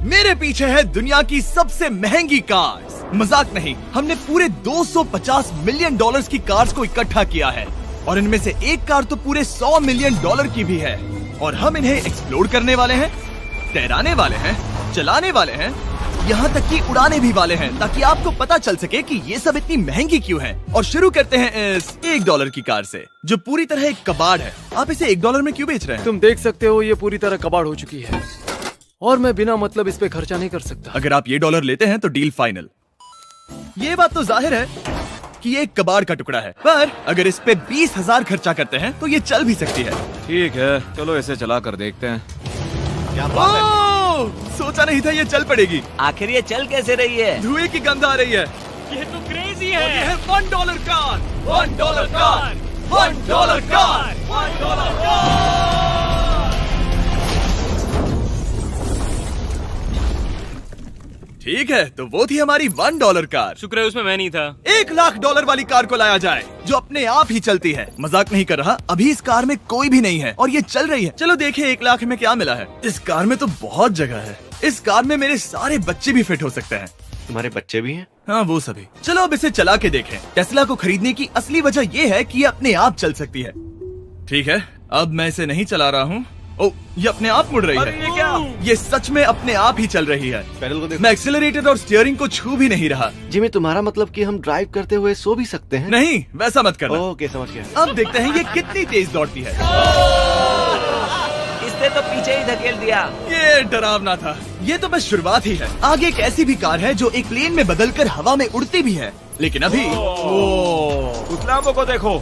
मेरे पीछे है दुनिया की सबसे महंगी कार्स। मजाक नहीं, हमने पूरे 250 मिलियन डॉलर्स की कार्स को इकट्ठा किया है और इनमें से एक कार तो पूरे 100 मिलियन डॉलर की भी है। और हम इन्हें एक्सप्लोर करने वाले हैं, तैराने वाले हैं, चलाने वाले हैं, यहाँ तक कि उड़ाने भी वाले हैं, ताकि आपको पता चल सके कि ये सब इतनी महंगी क्यों है। और शुरू करते हैं इस $1 की कार से, जो पूरी तरह एक कबाड़ है। आप इसे $1 में क्यों बेच रहे हैं? तुम देख सकते हो ये पूरी तरह कबाड़ हो चुकी है और मैं बिना मतलब इस पे खर्चा नहीं कर सकता। अगर आप ये $1 लेते हैं तो डील फाइनल। ये बात तो जाहिर है कि ये एक कबाड़ का टुकड़ा है, पर अगर इस पे 20,000 खर्चा करते हैं तो ये चल भी सकती है। ठीक है, चलो इसे चला कर देखते हैं। क्या बात है? सोचा नहीं था ये चल पड़ेगी। आखिर ये चल कैसे रही है? धुएं की गंध आ रही है। ये तो क्रेजी है। और ये है $1 कार, $1 कार, $1 कार, $1 कार। ठीक है, तो वो थी हमारी $1 कार। शुक्र है उसमें मैं नहीं था। $1,00,000 वाली कार को लाया जाए, जो अपने आप ही चलती है। मजाक नहीं कर रहा, अभी इस कार में कोई भी नहीं है और ये चल रही है। चलो देखें 1 लाख में क्या मिला है। इस कार में तो बहुत जगह है। इस कार में मेरे सारे बच्चे भी फिट हो सकते हैं। तुम्हारे बच्चे भी हैं? हाँ, वो सभी। चलो अब इसे चला के देखें। टेस्ला को खरीदने की असली वजह ये है कि ये अपने आप चल सकती है। ठीक है, अब मैं इसे नहीं चला रहा हूँ। ओ, ये अपने आप मुड़ रही है। ये क्या? ये सच में अपने आप ही चल रही है। पैडल को देखो। मैं एक्सेलरेटर और स्टीयरिंग को छू भी नहीं रहा। जिमी, तुम्हारा मतलब कि हम ड्राइव करते हुए सो भी सकते हैं? नहीं, वैसा मत करना। ओके, समझ गया। अब देखते हैं ये कितनी तेज दौड़ती है। इसने तो पीछे ही धकेल दिया। ये डरावना था। ये तो बस शुरुआत ही है। आगे एक ऐसी भी कार है जो एक प्लेन में बदलकर हवा में उड़ती भी है, लेकिन अभी उस लाम्बो को देखो।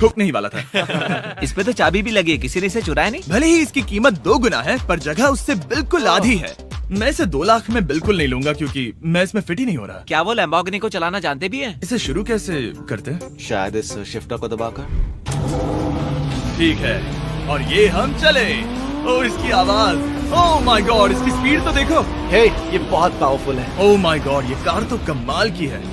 ठोक नहीं वाला था। इस पे तो चाबी भी लगी है, किसी ने इसे चुराया नहीं। भले ही इसकी कीमत 2 गुना है, पर जगह उससे बिल्कुल आधी है। मैं इसे 2 लाख में बिल्कुल नहीं लूंगा, क्योंकि मैं इसमें फिट ही नहीं हो रहा। क्या वो लैम्बोर्गिनी को चलाना जानते भी हैं? इसे शुरू कैसे करते हैं? शायद इस शिफ्टर को दबाकर। ठीक है, और ये हम चले। ओ, इसकी आवाज, ओह माय गॉड, इसकी स्पीड तो देखो। हे, ये बहुत पावरफुल है। ओह माय गॉड, ये कार तो कमाल की है।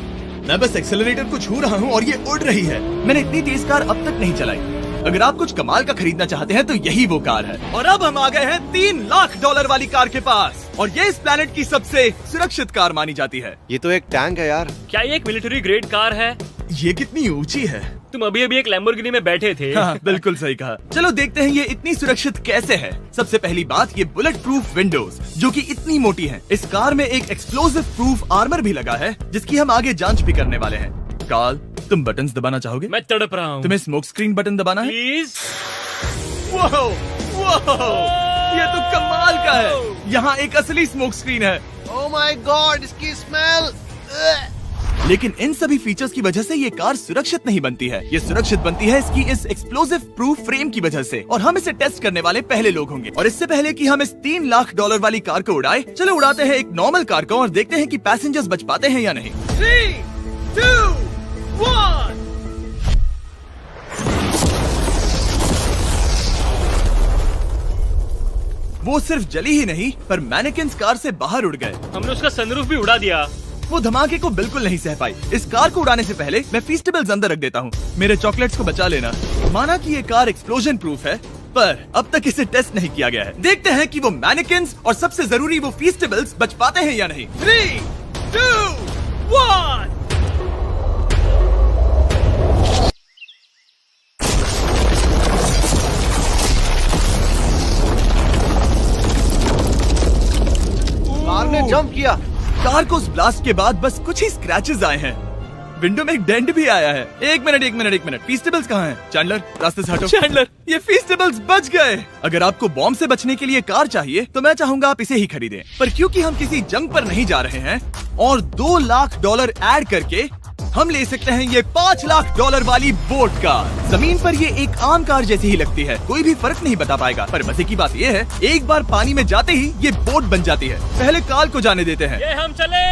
मैं बस एक्सेलरेटर को छू रहा हूँ और ये उड़ रही है। मैंने इतनी तेज कार अब तक नहीं चलाई। अगर आप कुछ कमाल का खरीदना चाहते हैं तो यही वो कार है। और अब हम आ गए हैं $3,00,000 वाली कार के पास, और ये इस प्लेनेट की सबसे सुरक्षित कार मानी जाती है। ये तो एक टैंक है यार। क्या ये एक मिलिट्री ग्रेड कार है? ये कितनी ऊंची है। तुम अभी अभी एक लैम्बोर्गिनी में बैठे थे। हाँ, बिल्कुल सही कहा। चलो देखते हैं ये इतनी सुरक्षित कैसे है। सबसे पहली बात, ये बुलेट प्रूफ विंडोज, जो कि इतनी मोटी हैं। इस कार में एक एक्सप्लोसिव प्रूफ आर्मर भी लगा है, जिसकी हम आगे जांच भी करने वाले हैं। कार्ल, तुम बटन्स दबाना चाहोगे? मैं तड़प रहा हूँ। तुम्हें स्मोक स्क्रीन बटन दबाना है? प्लीज। वाओ, वाओ, ये तो कमाल का है। यहाँ एक असली स्मोक स्क्रीन है। ओह माय गॉड, इसकी स्मेल। लेकिन इन सभी फीचर्स की वजह से ये कार सुरक्षित नहीं बनती है। ये सुरक्षित बनती है इसकी इस एक्सप्लोसिव प्रूफ फ्रेम की वजह से, और हम इसे टेस्ट करने वाले पहले लोग होंगे। और इससे पहले कि हम इस $3,00,000 वाली कार को उड़ाए, चलो उड़ाते हैं एक नॉर्मल कार को और देखते हैं कि पैसेंजर्स बच पाते हैं या नहीं। 3, 2, 1। वो सिर्फ जली ही नहीं, पर मैनेकिन्स कार से बाहर उड़ गए। हमने उसका सनरूफ भी उड़ा दिया। वो धमाके को बिल्कुल नहीं सह पाई। इस कार को उड़ाने से पहले मैं फीस्टेबल्स अंदर रख देता हूँ। मेरे चॉकलेट्स को बचा लेना। माना कि ये कार एक्सप्लोजन प्रूफ है, पर अब तक इसे टेस्ट नहीं किया गया है। देखते हैं कि वो मैनेकिन्स और सबसे जरूरी वो फीस्टेबल्स बच पाते हैं या नहीं। 3, 2, 1। कार ने जंप किया। कार को उस ब्लास्ट के बाद बस कुछ ही स्क्रैचेस आए हैं। विंडो में एक डेंट भी आया है। एक मिनट, फीस्टेबल्स कहाँ हैं? चैंडलर, रास्ते से हटो। चैंडलर, ये फीस्टेबल्स बच गए। अगर आपको बॉम्ब से बचने के लिए कार चाहिए तो मैं चाहूंगा आप इसे ही खरीदें। पर क्योंकि हम किसी जंग पर नहीं जा रहे हैं और $2,00,000 ऐड करके हम ले सकते हैं ये $5,00,000 वाली बोट कार। जमीन पर ये एक आम कार जैसी ही लगती है, कोई भी फर्क नहीं बता पाएगा। पर मजे की बात ये है, एक बार पानी में जाते ही ये बोट बन जाती है। पहले कार्ल को जाने देते हैं। ये हम चले।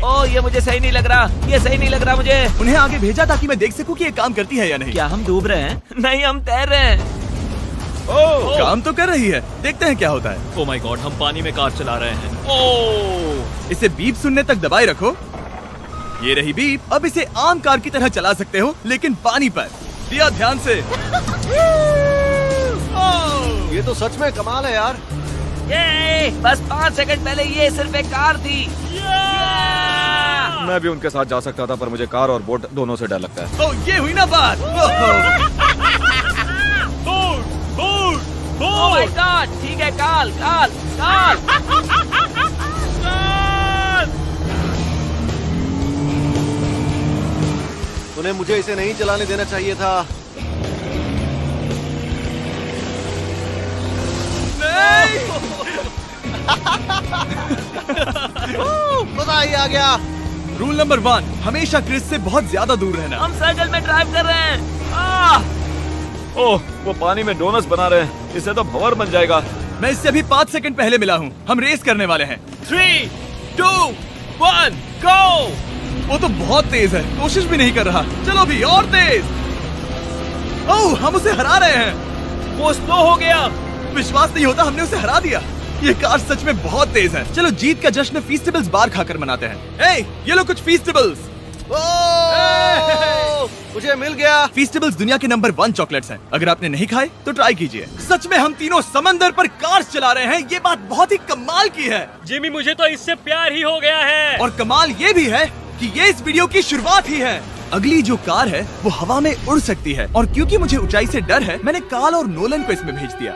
ओह, ये मुझे सही नहीं लग रहा। ये सही नहीं लग रहा मुझे। उन्हें आगे भेजा ताकि मैं देख सकूं कि ये काम करती है या नहीं। क्या हम डूब रहे हैं? नहीं, हम तैर रहे हैं। ओह, काम तो कर रही है। देखते हैं क्या होता है। ओह माय गॉड, हम पानी में कार चला रहे हैं। ओह, इसे बीप सुनने तक दबाए रखो। ये रही बीप। अब इसे आम कार की तरह चला सकते हो, लेकिन पानी पर। दिया ध्यान से। ये तो सच में कमाल है यार। ये बस 5 सेकंड पहले ये सिर्फ एक कार थी। मैं भी उनके साथ जा सकता था, पर मुझे कार और बोट दोनों से डर लगता है। ओ ये हुई ना बात। ओह माय गॉड, ठीक है, काल काल काल। उन्हें मुझे इसे नहीं चलाने देना चाहिए था। मजा ही आ गया। रूल नंबर 1, हमेशा क्रिस से बहुत ज्यादा दूर रहना। हम सर्कल में ड्राइव कर रहे हैं। ओह, वो पानी में डोनट्स बना रहे हैं। इससे तो भंवर बन जाएगा। मैं इससे अभी 5 सेकंड पहले मिला हूँ। हम रेस करने वाले हैं। 3, 2, 1, गो। वो तो बहुत तेज है, कोशिश भी नहीं कर रहा। चलो भी और तेज। ओह, हम उसे हरा रहे हैं। वो स्लो हो गया। विश्वास नहीं होता, हमने उसे हरा दिया। ये कार सच में बहुत तेज है। चलो जीत का जश्न फीस्टेबल्स बार खाकर मनाते हैं। ए, ये लो कुछ फीस्टेबल्स। मुझे मिल गया। फीस्टेबल्स दुनिया के नंबर 1 चॉकलेट्स हैं। अगर आपने नहीं खाए तो ट्राई कीजिए। सच में हम तीनों समंदर पर कार्स चला रहे हैं। ये बात बहुत ही कमाल की है। जिमी, मुझे तो इससे प्यार ही हो गया है। और कमाल ये भी है कि ये इस वीडियो की शुरुआत ही है। अगली जो कार है वो हवा में उड़ सकती है, और क्योंकि मुझे ऊंचाई से डर है, मैंने काल और नोलन को इसमें भेज दिया।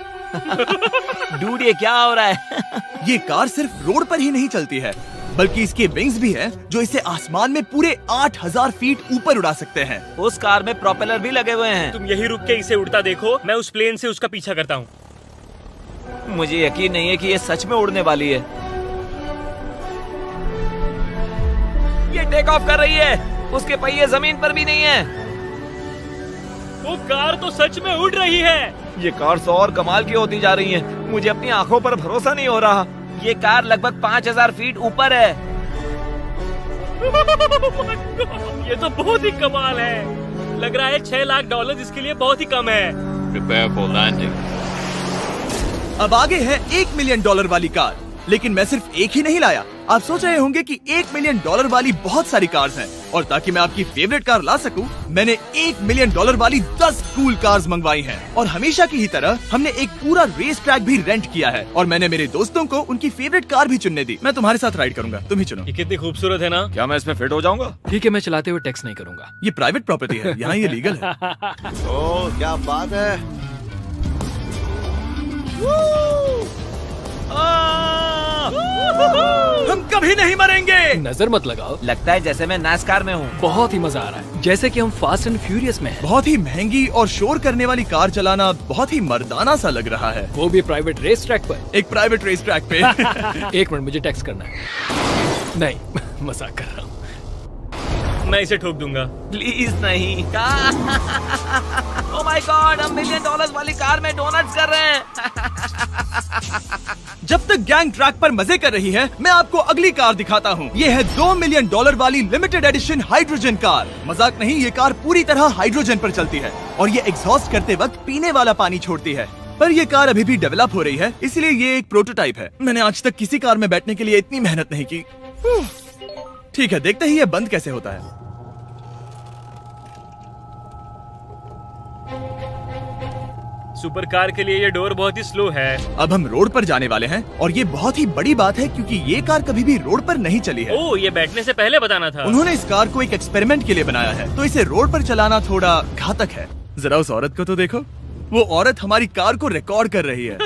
डूड, ये क्या हो रहा है? ये कार सिर्फ रोड पर ही नहीं चलती है, बल्कि इसके विंग्स भी हैं, जो इसे आसमान में पूरे 8000 फीट ऊपर उड़ा सकते हैं। उस कार में प्रोपेलर भी लगे हुए हैं। तुम यही रुक के इसे उड़ता देखो, मैं उस प्लेन से उसका पीछा करता हूँ। मुझे यकीन नहीं है कि ये सच में उड़ने वाली है। ये टेक ऑफ कर रही है। उसके पहिए जमीन पर भी नहीं है। वो कार तो सच में उड़ रही है। ये कार्स और कमाल की होती जा रही हैं। मुझे अपनी आंखों पर भरोसा नहीं हो रहा। ये कार लगभग 5000 फीट ऊपर है। ये तो बहुत ही कमाल है। लग रहा है $6 लाख इसके लिए बहुत ही कम है। Prepare for landing. अब आगे है $1 मिलियन वाली कार। लेकिन मैं सिर्फ एक ही नहीं लाया। आप सोच रहे होंगे कि $1 मिलियन वाली बहुत सारी कार्स हैं, और ताकि मैं आपकी फेवरेट कार ला सकूं, मैंने $1 मिलियन वाली 10 कूल कार्स मंगवाई हैं। और हमेशा की ही तरह हमने एक पूरा रेस ट्रैक भी रेंट किया है, और मैंने मेरे दोस्तों को उनकी फेवरेट कार भी चुनने दी। मैं तुम्हारे साथ राइड करूंगा, तुम ही चुनो। ये कितनी खूबसूरत है ना। क्या मैं इसमें फिट हो जाऊंगा? ठीक है, मैं चलाते हुए टैक्स नहीं करूंगा। ये प्राइवेट प्रॉपर्टी है, यहाँ ये लीगल है। ओह, क्या बात है। हम कभी नहीं मरेंगे। नजर मत लगाओ। लगता है जैसे मैं नासकार में हूँ। बहुत ही मजा आ रहा है, जैसे कि हम फास्ट एंड फ्यूरियस में हैं। बहुत ही महंगी और शोर करने वाली कार चलाना बहुत ही मर्दाना सा लग रहा है। वो भी प्राइवेट रेस ट्रैक पर। एक प्राइवेट रेस ट्रैक पे। 1 मिनट, मुझे टैक्स करना है। नहीं, मजाक कर रहा हूँ। मैं इसे ठोक दूंगा। प्लीज नहीं। ओह माय गॉड, हम $1 मिलियन वाली कार में डोनट्स कर रहे हैं। जब तक गैंग ट्रैक पर मजे कर रही है, मैं आपको अगली कार दिखाता हूँ। ये है $2 मिलियन वाली लिमिटेड एडिशन हाइड्रोजन कार। मजाक नहीं, ये कार पूरी तरह हाइड्रोजन पर चलती है, और ये एग्जॉस्ट करते वक्त पीने वाला पानी छोड़ती है। पर ये कार अभी भी डेवलप हो रही है, इसलिए ये एक प्रोटोटाइप है। मैंने आज तक किसी कार में बैठने के लिए इतनी मेहनत नहीं की। ठीक है, देखते ही ये बंद कैसे होता है। सुपर कार के लिए ये डोर बहुत ही स्लो है। अब हम रोड पर जाने वाले हैं, और ये बहुत ही बड़ी बात है क्योंकि ये कार कभी भी रोड पर नहीं चली है। ओह, ये बैठने से पहले बताना था। उन्होंने इस कार को एक एक्सपेरिमेंट के लिए बनाया है, तो इसे रोड पर चलाना थोड़ा घातक है। जरा उस औरत को तो देखो, वो औरत हमारी कार को रिकॉर्ड कर रही है।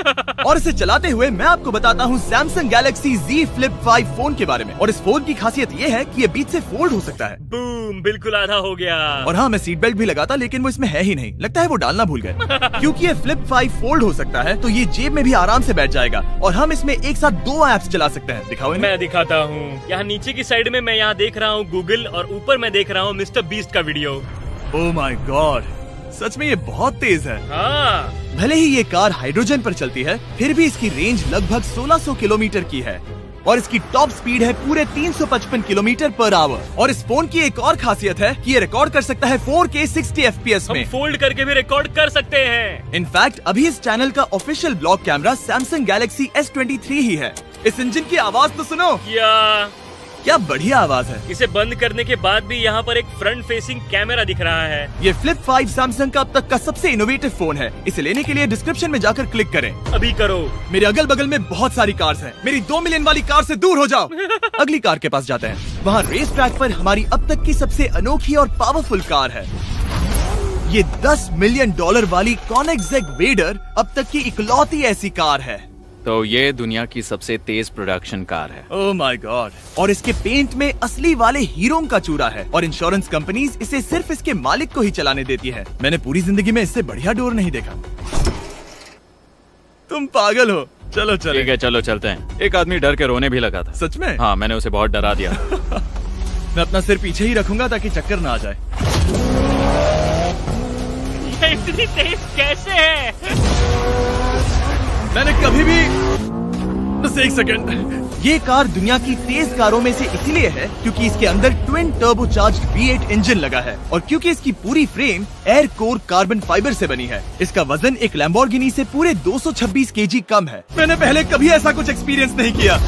और इसे चलाते हुए मैं आपको बताता हूँ Samsung Galaxy Z Flip 5 phone के बारे में। और इस फोन की खासियत ये है कि ये बीच से फोल्ड हो सकता है। बूम, बिल्कुल आधा हो गया। और हाँ, मैं सीट बेल्ट भी लगाता, लेकिन वो इसमें है ही नहीं। लगता है वो डालना भूल गए। क्योंकि ये Flip 5 फोल्ड हो सकता है, तो ये जेब में भी आराम से बैठ जाएगा, और हम इसमें एक साथ 2 ऐप्स चला सकते हैं। दिखाओ इन्हें। मैं दिखाता हूँ। यहाँ नीचे की साइड में मैं यहाँ देख रहा हूँ गूगल, और ऊपर मैं देख रहा हूँ मिस्टर बीस्ट का वीडियो। ओह माय गॉड, सच में ये बहुत तेज है। हाँ, भले ही ये कार हाइड्रोजन पर चलती है, फिर भी इसकी रेंज लगभग 1600 किलोमीटर की है, और इसकी टॉप स्पीड है पूरे 355 किलोमीटर पर आवर। और इस फोन की एक और खासियत है कि ये रिकॉर्ड कर सकता है 4K 60 FPS हम में। फोल्ड करके भी रिकॉर्ड कर सकते हैं। इनफैक्ट अभी इस चैनल का official blog camera Samsung Galaxy S23 ही है। इस इंजन की आवाज तो सुनो। या क्या बढ़िया आवाज है। इसे बंद करने के बाद भी यहाँ पर एक फ्रंट फेसिंग कैमरा दिख रहा है। ये फ्लिप 5 सैमसंग का अब तक का सबसे इनोवेटिव फोन है। इसे लेने के लिए डिस्क्रिप्शन में जाकर क्लिक करें। अभी करो। मेरे अगल बगल में बहुत सारी कार्स हैं। मेरी 2 मिलियन वाली कार से दूर हो जाओ। अगली कार के पास जाते हैं। वहाँ रेस ट्रैक पर हमारी अब तक की सबसे अनोखी और पावरफुल कार है। ये $10 मिलियन वाली कॉनिग्सेग वेडर अब तक की इकलौती ऐसी कार है। तो ये दुनिया की सबसे तेज प्रोडक्शन कार है। Oh my God. और इसके पेंट में असली वाले हीरो का चूरा है और इंश्योरेंस कंपनीज इसे सिर्फ इसके मालिक को ही चलाने देती है। मैंने पूरी जिंदगी में इससे बढ़िया डोर नहीं देखा। तुम पागल हो। चलो चलो। ठीक है चलो चलते हैं। एक आदमी डर के रोने भी लगा था। सच में? हाँ, मैंने उसे बहुत डरा दिया। मैं अपना सिर पीछे ही रखूंगा ताकि चक्कर ना आ जाए। ये इतनी तेज कैसे है? मैंने कभी भी बस एक सेकंड। ये कार दुनिया की तेज कारों में से इसलिए है क्योंकि इसके अंदर ट्विन टर्बोचार्ज्ड V8 इंजन लगा है और क्योंकि इसकी पूरी frame air core carbon fibre से बनी है। इसका वजन एक लैम्बोर्गिनी से पूरे 226 kg कम है। मैंने पहले कभी ऐसा कुछ एक्सपीरियंस नहीं किया।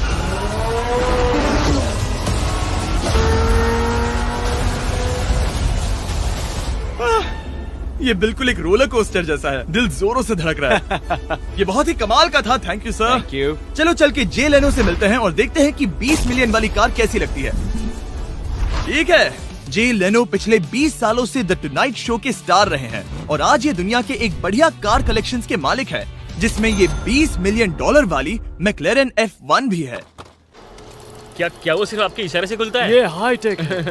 ये बिल्कुल एक रोलर कोस्टर जैसा है। दिल जोरों से धड़क रहा है। ये बहुत ही कमाल का था। Thank you sir. Thank you. चलो चल के जे लेनो से मिलते हैं और देखते हैं कि 20 मिलियन वाली कार कैसी लगती है। ठीक है, जे लेनो पिछले 20 सालों से द टुनाइट शो के स्टार रहे हैं और आज ये दुनिया के एक बढ़िया कार कलेक्शंस के मालिक है, जिसमें ये $20 मिलियन वाली मैक्लेरन F1 भी है। क्या वो सिर्फ आपके इशारे से खुलता है? ये हाई टेक है।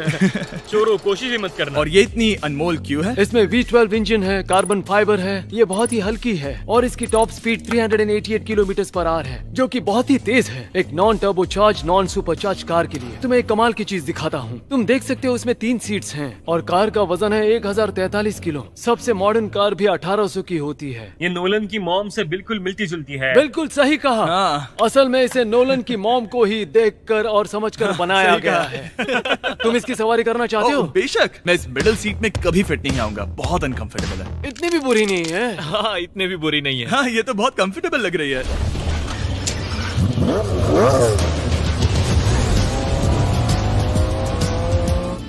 चोरों, कोशिश भी मत करना। और ये इतनी अनमोल क्यों है? इसमें V12 इंजन है, कार्बन फाइबर है, ये बहुत ही हल्की है और इसकी top speed 388 kilometre per hour है, जो कि बहुत ही तेज है एक non turbocharge non supercharge car के लिए। तुम्हें एक कमाल की चीज दिखाता हूँ। तुम देख सकते हो इसमें 3 सीट्स हैं और कार का वजन है 1043 किलो। सबसे मॉडर्न कार भी 1800 की होती है। ये नोलन की मॉम से बिल्कुल मिलती जुलती है। बिल्कुल सही कहा। हाँ। असल में इसे नोलन की मॉम को ही देखकर और समझकर बनाया सही गया कहा। है। तुम इसकी सवारी करना चाहते हो? बेशक। मैं इस मिडिल सीट में कभी फिट नहीं आऊंगा। बहुत अनकंफर्टेबल है। इतनी भी बुरी नहीं है। हाँ, इतने भी बुरी नहीं है। हाँ, ये तो बहुत कंफर्टेबल लग रही है।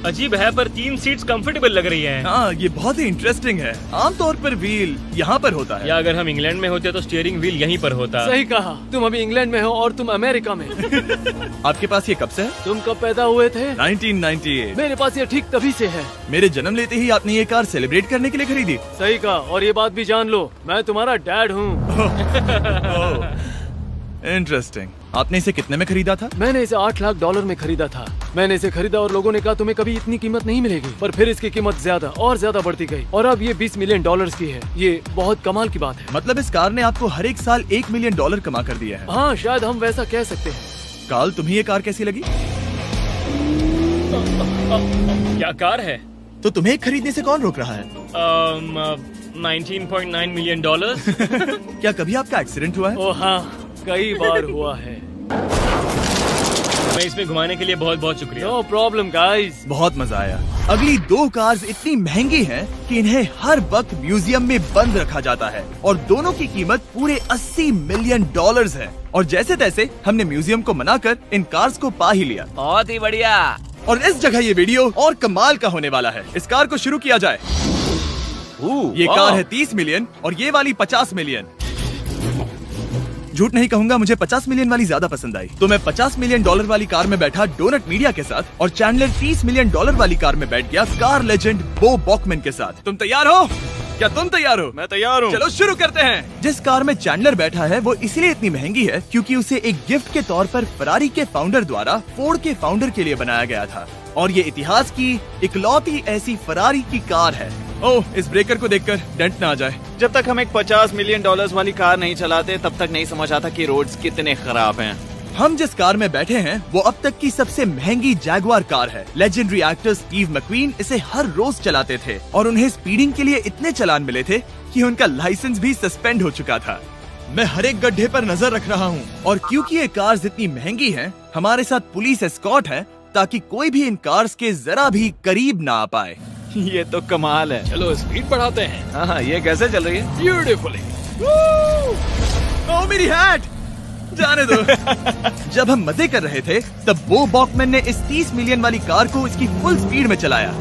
अजीब है पर 3 सीट्स कंफर्टेबल लग रही हैं। हाँ, ये बहुत ही इंटरेस्टिंग है। आमतौर पर व्हील यहाँ पर होता है। या अगर हम इंग्लैंड में होते तो स्टीयरिंग व्हील यहीं पर होता। सही कहा। तुम अभी इंग्लैंड में हो और तुम अमेरिका में। आपके पास ये कब से है? तुम कब पैदा हुए थे? 1998। मेरे पास ये ठीक तभी से है। मेरे जन्म लेते ही आपने ये कार सेलिब्रेट करने के लिए खरीदी। सही कहा। और ये बात भी जान लो, मैं तुम्हारा डैड हूँ। इंटरेस्टिंग। आपने इसे कितने में खरीदा था? मैंने इसे $8 लाख में खरीदा था। मैंने इसे खरीदा और लोगों ने कहा तुम्हें कभी इतनी कीमत नहीं मिलेगी, पर फिर इसकी कीमत ज्यादा और ज्यादा बढ़ती गई और अब ये $20 मिलियन की है। ये बहुत कमाल की बात है। मतलब इस कार ने आपको हर एक साल $1 मिलियन कमा कर दिया है। हाँ, शायद हम वैसा कह सकते हैं। काल, तुम्हें ये कार कैसी लगी? क्या कार है? तो तुम्हें खरीदने से कौन रोक रहा है? 19.9 मिलियन डॉलर। क्या कभी आपका एक्सीडेंट हुआ है? ओ हाँ, कई बार हुआ है। मैं इसमें घुमाने के लिए बहुत बहुत शुक्रिया। No problem guys. बहुत मजा आया। अगली 2 कार्स इतनी महंगी हैं कि इन्हें हर वक्त म्यूजियम में बंद रखा जाता है और दोनों की कीमत पूरे $80 मिलियन है। और जैसे तैसे हमने म्यूजियम को मनाकर इन कार्स को पा ही लिया। बहुत ही बढ़िया। और इस जगह ये वीडियो और कमाल का होने वाला है। इस कार को शुरू किया जाए। ये कार है 30 मिलियन और ये वाली 50 मिलियन। झूठ नहीं कहूंगा, मुझे 50 मिलियन वाली ज्यादा पसंद आई। तो मैं $50 मिलियन वाली कार में बैठा डोनट मीडिया के साथ और चैंडलर $30 मिलियन वाली कार में बैठ गया कार लेजेंड बो बॉकमैन के साथ। तुम तैयार हो? क्या तुम तैयार हो? मैं तैयार हूँ। चलो शुरू करते हैं। जिस कार में चैंडलर बैठा है वो इसलिए इतनी महंगी है क्योंकि उसे एक गिफ्ट के तौर पर फरारी के फाउंडर द्वारा फोर्ड के फाउंडर के लिए बनाया गया था और ये इतिहास की इकलौती ऐसी फरारी की कार है। ओह, इस ब्रेकर को देखकर डेंट ना आ जाए। जब तक हम एक $50 मिलियन वाली कार नहीं चलाते तब तक नहीं समझ आता कि रोड्स कितने खराब हैं। हम जिस कार में बैठे हैं वो अब तक की सबसे महंगी जैगुआर कार है। लेजेंडरी एक्टर स्टीव मैक्वीन इसे हर रोज चलाते थे और उन्हें स्पीडिंग के लिए इतने चालान मिले थे कि उनका लाइसेंस भी सस्पेंड हो चुका था। मैं हर एक गड्ढे पर नजर रख रहा हूँ और क्योंकि ये कार्स इतनी महंगी हैं, हमारे साथ पुलिस एस्कॉर्ट है ताकि कोई भी इन कार्स के जरा भी करीब ना आ पाए। ये तो कमाल है। चलो स्पीड बढ़ाते हैं। हाँ, ये कैसे चल रही है? ब्यूटीफुली। ओह, मेरी हैट! जाने दो। जब हम मजे कर रहे थे तब बो बॉकमैन ने इस 30 मिलियन वाली कार को इसकी फुल स्पीड में चलाया।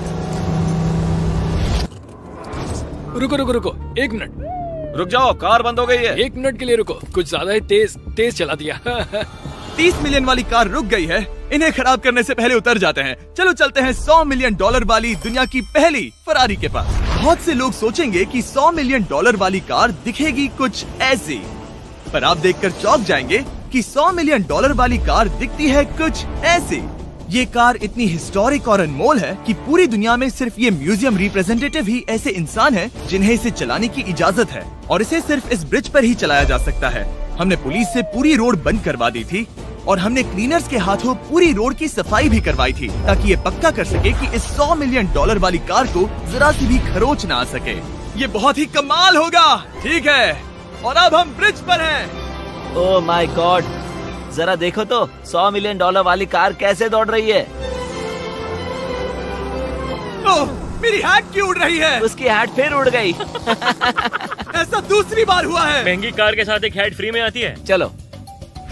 रुको रुको रुको, 1 मिनट। रुक जाओ, कार बंद हो गई है। 1 मिनट के लिए रुको, कुछ ज्यादा ही तेज चला दिया। 30 मिलियन वाली कार रुक गई है। इन्हें खराब करने से पहले उतर जाते हैं। चलो चलते हैं $100 मिलियन वाली दुनिया की पहली फरारी के पास। बहुत से लोग सोचेंगे कि $100 मिलियन वाली कार दिखेगी कुछ ऐसी, पर आप देखकर चौंक जाएंगे कि $100 मिलियन वाली कार दिखती है कुछ ऐसी। ये कार इतनी हिस्टोरिक और अनमोल है कि पूरी दुनिया में सिर्फ ये म्यूजियम रिप्रेजेंटेटिव ही ऐसे इंसान हैं जिन्हें इसे चलाने की इजाजत है, और इसे सिर्फ इस ब्रिज पर ही चलाया जा सकता है। हमने पुलिस से पूरी रोड बंद करवा दी थी और हमने क्लीनर्स के हाथों पूरी रोड की सफाई भी करवाई थी, ताकि ये पक्का कर सके कि इस $100 मिलियन वाली कार को जरा सी भी खरोच ना आ सके। ये बहुत ही कमाल होगा, ठीक है? और अब हम ब्रिज पर हैं। ओह माय गॉड, जरा देखो तो $100 मिलियन वाली कार कैसे दौड़ रही है। ओह, मेरी हैट क्यों उड़ रही है? उसकी हैट फिर उड़ गई। ऐसा दूसरी बार हुआ है। महंगी कार के साथ एक हैट फ्री में आती है। चलो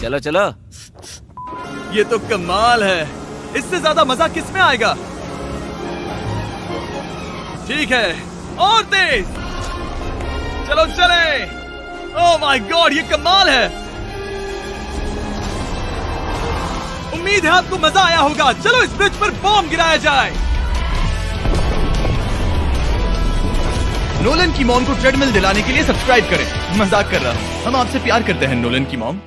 चलो चलो। ये तो कमाल है, इससे ज्यादा मजा किसमें आएगा? ठीक है, और तेज। चलो चले। ओह माय गॉड, ये कमाल है। उम्मीद है आपको मजा आया होगा। चलो इस ब्रिज पर बॉम्ब गिराया जाए। नोलन की मॉम को ट्रेडमिल दिलाने के लिए सब्सक्राइब करें। मजाक कर रहा हूँ, हम आपसे प्यार करते हैं नोलन की मॉम।